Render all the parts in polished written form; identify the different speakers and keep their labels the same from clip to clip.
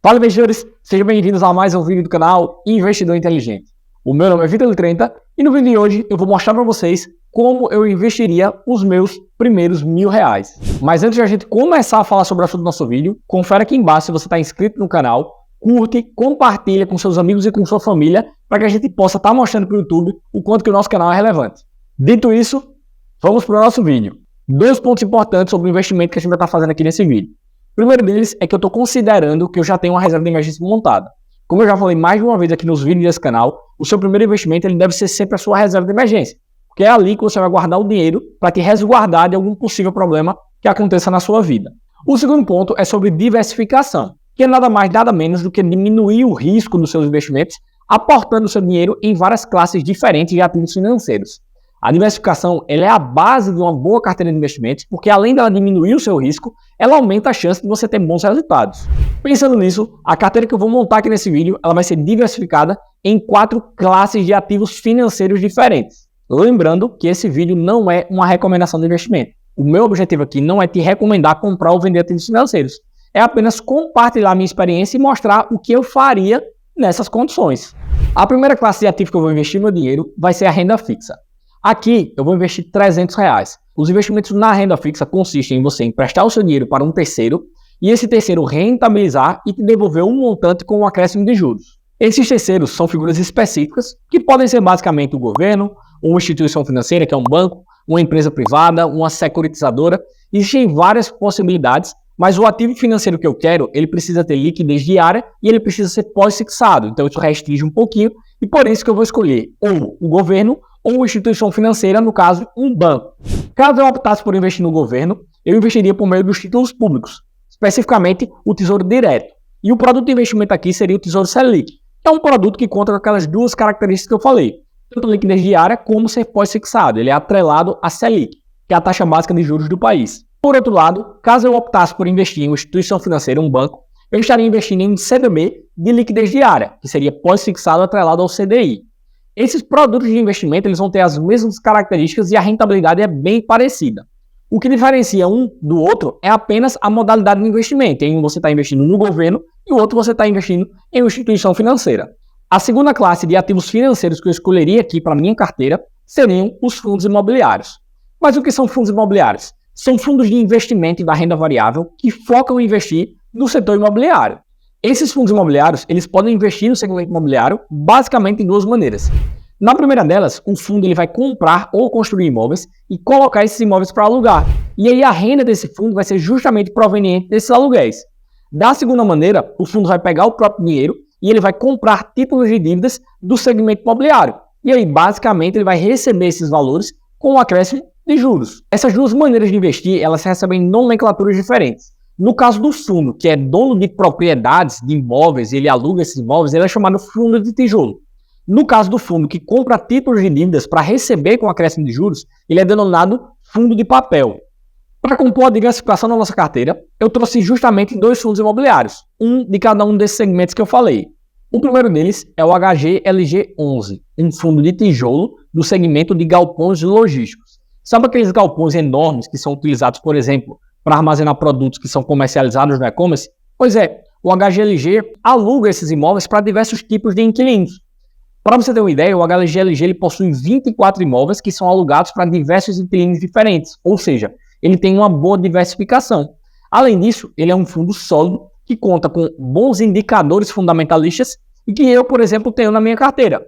Speaker 1: Fala, investidores! Sejam bem-vindos a mais um vídeo do canal Investidor Inteligente. O meu nome é Vitor Trenta e no vídeo de hoje eu vou mostrar para vocês como eu investiria os meus primeiros R$1.000. Mas antes de a gente começar a falar sobre o assunto do nosso vídeo, confere aqui embaixo se você está inscrito no canal, curte, compartilha com seus amigos e com sua família para que a gente possa estar mostrando para o YouTube o quanto que o nosso canal é relevante. Dito isso, vamos para o nosso vídeo. Dois pontos importantes sobre o investimento que a gente vai estar fazendo aqui nesse vídeo. O primeiro deles é que eu estou considerando que eu já tenho uma reserva de emergência montada. Como eu já falei mais de uma vez aqui nos vídeos desse canal, o seu primeiro investimento ele deve ser sempre a sua reserva de emergência, porque é ali que você vai guardar o dinheiro para te resguardar de algum possível problema que aconteça na sua vida. O segundo ponto é sobre diversificação, que é nada mais nada menos do que diminuir o risco dos seus investimentos, aportando o seu dinheiro em várias classes diferentes de ativos financeiros. A diversificação ela é a base de uma boa carteira de investimentos, porque além dela diminuir o seu risco, ela aumenta a chance de você ter bons resultados. Pensando nisso, a carteira que eu vou montar aqui nesse vídeo, ela vai ser diversificada em 4 classes de ativos financeiros diferentes. Lembrando que esse vídeo não é uma recomendação de investimento. O meu objetivo aqui não é te recomendar comprar ou vender ativos financeiros. É apenas compartilhar minha experiência e mostrar o que eu faria nessas condições. A primeira classe de ativo que eu vou investir meu dinheiro vai ser a renda fixa. Aqui eu vou investir R$300. Os investimentos na renda fixa consistem em você emprestar o seu dinheiro para um terceiro e esse terceiro rentabilizar e te devolver um montante com um acréscimo de juros. Esses terceiros são figuras específicas que podem ser basicamente o governo, uma instituição financeira, que é um banco, uma empresa privada, uma securitizadora. Existem várias possibilidades, mas o ativo financeiro que eu quero, ele precisa ter liquidez diária e ele precisa ser pós-fixado. Então isso restringe um pouquinho e por isso que eu vou escolher ou o governo ou uma instituição financeira, no caso, um banco. Caso eu optasse por investir no governo, eu investiria por meio dos títulos públicos, especificamente o Tesouro Direto. E o produto de investimento aqui seria o Tesouro Selic. É um produto que conta com aquelas duas características que eu falei, tanto a liquidez diária como ser pós-fixado. Ele é atrelado à Selic, que é a taxa básica de juros do país. Por outro lado, caso eu optasse por investir em uma instituição financeira, um banco, eu estaria investindo em um CDB de liquidez diária, que seria pós-fixado atrelado ao CDI. Esses produtos de investimento eles vão ter as mesmas características e a rentabilidade é bem parecida. O que diferencia um do outro é apenas a modalidade de investimento. Em um você está investindo no governo e o outro você está investindo em uma instituição financeira. A segunda classe de ativos financeiros que eu escolheria aqui para minha carteira seriam os fundos imobiliários. Mas o que são fundos imobiliários? São fundos de investimento da renda variável que focam em investir no setor imobiliário. Esses fundos imobiliários, eles podem investir no segmento imobiliário basicamente em duas maneiras. Na primeira delas, o fundo ele vai comprar ou construir imóveis e colocar esses imóveis para alugar. E aí a renda desse fundo vai ser justamente proveniente desses aluguéis. Da segunda maneira, o fundo vai pegar o próprio dinheiro e ele vai comprar títulos de dívidas do segmento imobiliário. E aí, basicamente, ele vai receber esses valores com um acréscimo de juros. Essas duas maneiras de investir, elas recebem nomenclaturas diferentes. No caso do fundo, que é dono de propriedades de imóveis, ele aluga esses imóveis, ele é chamado fundo de tijolo. No caso do fundo que compra títulos de dívidas para receber com acréscimo de juros, ele é denominado fundo de papel. Para compor a diversificação da nossa carteira, eu trouxe justamente 2 fundos imobiliários, um de cada um desses segmentos que eu falei. O primeiro deles é o HGLG11, um fundo de tijolo do segmento de galpões logísticos. Sabe aqueles galpões enormes que são utilizados, por exemplo, para armazenar produtos que são comercializados no e-commerce? Pois é, o HGLG aluga esses imóveis para diversos tipos de inquilinos. Para você ter uma ideia, o HGLG ele possui 24 imóveis que são alugados para diversos inquilinos diferentes, ou seja, ele tem uma boa diversificação. Além disso, ele é um fundo sólido que conta com bons indicadores fundamentalistas e que eu, por exemplo, tenho na minha carteira.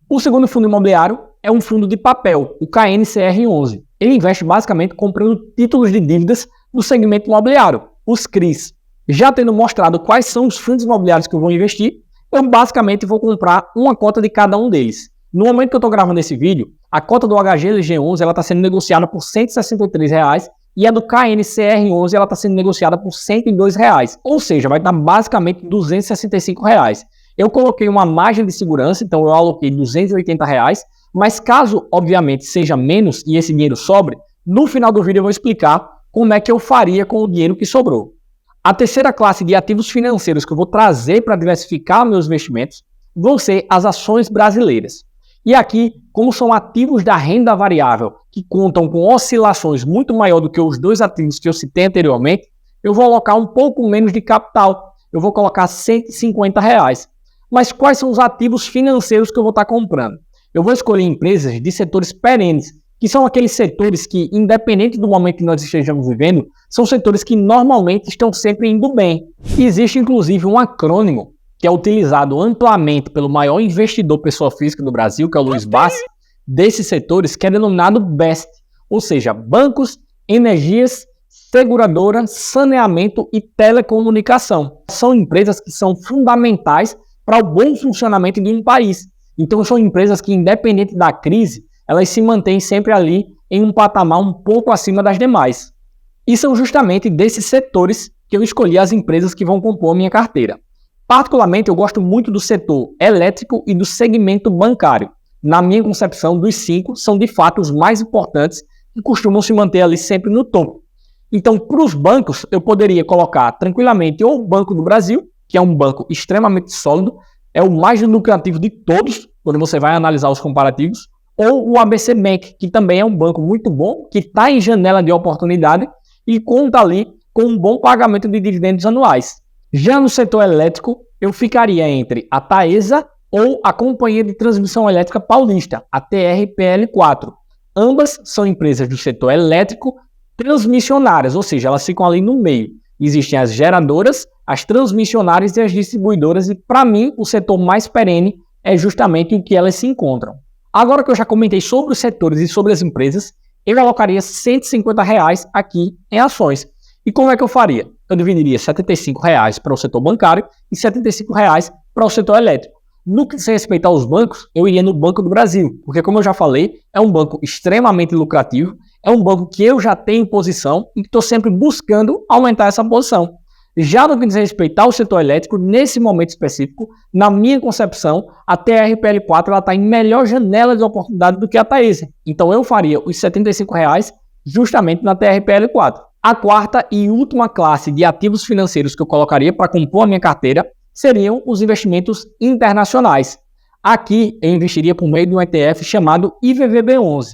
Speaker 1: O segundo fundo imobiliário é um fundo de papel, o KNCR11. Ele investe basicamente comprando títulos de dívidas no segmento imobiliário, os CRIs. Já tendo mostrado quais são os fundos imobiliários que eu vou investir, eu basicamente vou comprar uma cota de cada um deles. No momento que eu estou gravando esse vídeo, a cota do HGLG11 está sendo negociada por R$ 163,00 e a do KNCR11 está sendo negociada por R$ 102,00. Ou seja, vai dar basicamente R$ 265,00. Eu coloquei uma margem de segurança, então eu aloquei R$ 280,00, mas caso, obviamente, seja menos e esse dinheiro sobre, no final do vídeo eu vou explicar como é que eu faria com o dinheiro que sobrou. A terceira classe de ativos financeiros que eu vou trazer para diversificar meus investimentos vão ser as ações brasileiras. E aqui, como são ativos da renda variável que contam com oscilações muito maior do que os 2 ativos que eu citei anteriormente, eu vou alocar um pouco menos de capital. eu vou colocar R$ 150. Mas quais são os ativos financeiros que eu vou estar comprando? Eu vou escolher empresas de setores perenes, que são aqueles setores que, independente do momento que nós estejamos vivendo, são setores que normalmente estão sempre indo bem. E existe inclusive um acrônimo que é utilizado amplamente pelo maior investidor pessoa física do Brasil, que é o Luiz Bassi, desses setores, que é denominado BEST, ou seja, bancos, energias, seguradora, saneamento e telecomunicação. São empresas que são fundamentais para o bom funcionamento de um país. Então são empresas que, independente da crise, elas se mantêm sempre ali em um patamar um pouco acima das demais. E são justamente desses setores que eu escolhi as empresas que vão compor a minha carteira. Particularmente, eu gosto muito do setor elétrico e do segmento bancário. Na minha concepção, dos 5, são de fato os mais importantes e costumam se manter ali sempre no topo. Então, para os bancos, eu poderia colocar tranquilamente ou o Banco do Brasil, que é um banco extremamente sólido, é o mais lucrativo de todos, quando você vai analisar os comparativos, ou o ABC Bank, que também é um banco muito bom, que está em janela de oportunidade e conta ali com um bom pagamento de dividendos anuais. Já no setor elétrico, eu ficaria entre a Taesa ou a Companhia de Transmissão Elétrica Paulista, a TRPL4. Ambas são empresas do setor elétrico transmissionárias, ou seja, elas ficam ali no meio. Existem as geradoras, as transmissionárias e as distribuidoras, e para mim o setor mais perene é justamente em que elas se encontram. Agora que eu já comentei sobre os setores e sobre as empresas, eu alocaria R$ 150 aqui em ações. E como é que eu faria? Eu dividiria R$ 75 para o setor bancário e R$ 75 para o setor elétrico. No que se respeita aos bancos, eu iria no Banco do Brasil, porque como eu já falei, é um banco extremamente lucrativo, é um banco que eu já tenho posição e que estou sempre buscando aumentar essa posição. Já no que diz respeito ao setor elétrico, nesse momento específico, na minha concepção, a TRPL4 está em melhor janela de oportunidade do que a Taesa. Então eu faria os R$ 75 justamente na TRPL4. A quarta e última classe de ativos financeiros que eu colocaria para compor a minha carteira seriam os investimentos internacionais. Aqui eu investiria por meio de um ETF chamado IVVB11.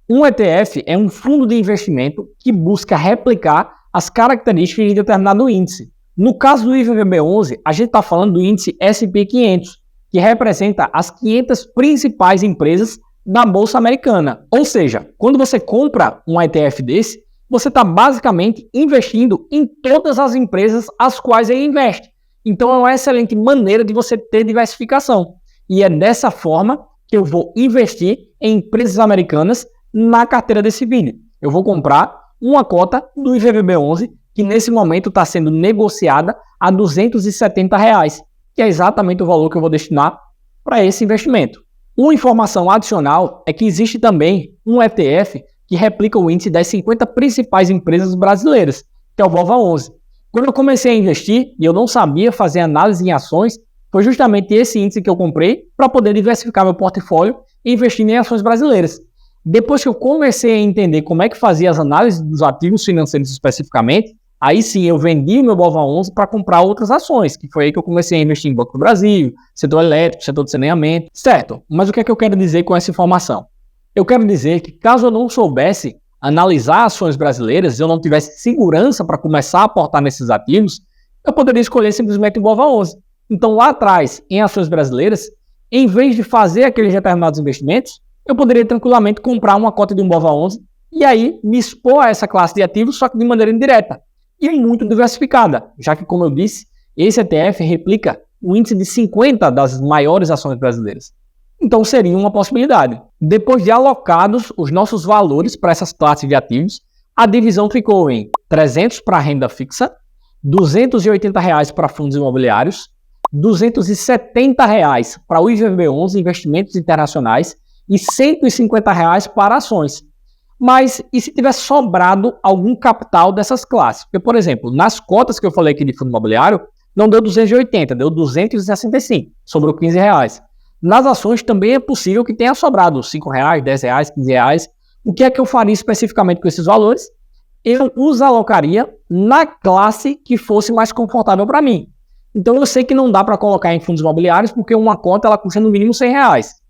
Speaker 1: Um ETF é um fundo de investimento que busca replicar as características de determinado índice. No caso do IVVB11, a gente está falando do índice S&P 500, que representa as 500 principais empresas da Bolsa Americana. Ou seja, quando você compra um ETF desse, você está basicamente investindo em todas as empresas as quais ele investe. Então é uma excelente maneira de você ter diversificação. E é dessa forma que eu vou investir em empresas americanas na carteira desse vídeo. Eu vou comprar uma cota do IVVB11, que nesse momento está sendo negociada a R$ 270, que é exatamente o valor que eu vou destinar para esse investimento. Uma informação adicional é que existe também um ETF que replica o índice das 50 principais empresas brasileiras, que é o BOVA11. Quando eu comecei a investir e eu não sabia fazer análise em ações, foi justamente esse índice que eu comprei para poder diversificar meu portfólio e investir em ações brasileiras. Depois que eu comecei a entender como é que fazia as análises dos ativos financeiros especificamente, aí sim eu vendi o meu BOVA11 para comprar outras ações, que foi aí que eu comecei a investir em Banco do Brasil, setor elétrico, setor de saneamento, certo? Mas o que é que eu quero dizer com essa informação? Eu quero dizer que caso eu não soubesse analisar ações brasileiras, eu não tivesse segurança para começar a aportar nesses ativos, eu poderia escolher simplesmente o BOVA11. Então lá atrás, em ações brasileiras, em vez de fazer aqueles determinados investimentos, eu poderia tranquilamente comprar uma cota de um BOVA11 e aí me expor a essa classe de ativos, só que de maneira indireta e muito diversificada, já que, como eu disse, esse ETF replica o índice de 50 das maiores ações brasileiras. Então seria uma possibilidade. Depois de alocados os nossos valores para essas classes de ativos, a divisão ficou em 300 para renda fixa, R$ 280 para fundos imobiliários, R$ 270 para o IVVB11 investimentos internacionais e R$ 150 para ações. Mas e se tivesse sobrado algum capital dessas classes? Porque, por exemplo, nas cotas que eu falei aqui de fundo imobiliário, não deu 280, deu 265, sobrou R$ 15. Nas ações também é possível que tenha sobrado R$ 5, R$ 10, R$ 15. O que é que eu faria especificamente com esses valores? Eu os alocaria na classe que fosse mais confortável para mim. Então eu sei que não dá para colocar em fundos imobiliários porque uma cota ela custa no mínimo R$ 100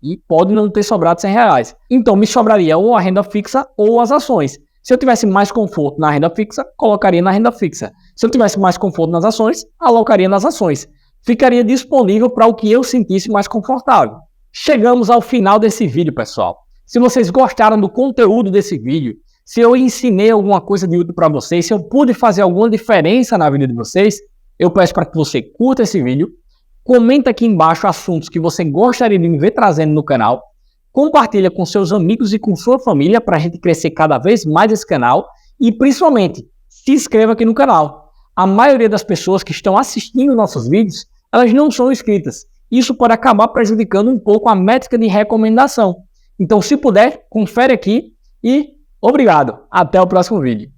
Speaker 1: e pode não ter sobrado R$ 100. Então me sobraria ou a renda fixa ou as ações. Se eu tivesse mais conforto na renda fixa, colocaria na renda fixa. Se eu tivesse mais conforto nas ações, alocaria nas ações. Ficaria disponível para o que eu sentisse mais confortável. Chegamos ao final desse vídeo, pessoal. Se vocês gostaram do conteúdo desse vídeo, se eu ensinei alguma coisa de útil para vocês, se eu pude fazer alguma diferença na vida de vocês, eu peço para que você curta esse vídeo, comenta aqui embaixo assuntos que você gostaria de me ver trazendo no canal, compartilha com seus amigos e com sua família para a gente crescer cada vez mais esse canal e, principalmente, se inscreva aqui no canal. A maioria das pessoas que estão assistindo nossos vídeos, elas não são inscritas. Isso pode acabar prejudicando um pouco a métrica de recomendação. Então, se puder, confere aqui e obrigado. Até o próximo vídeo.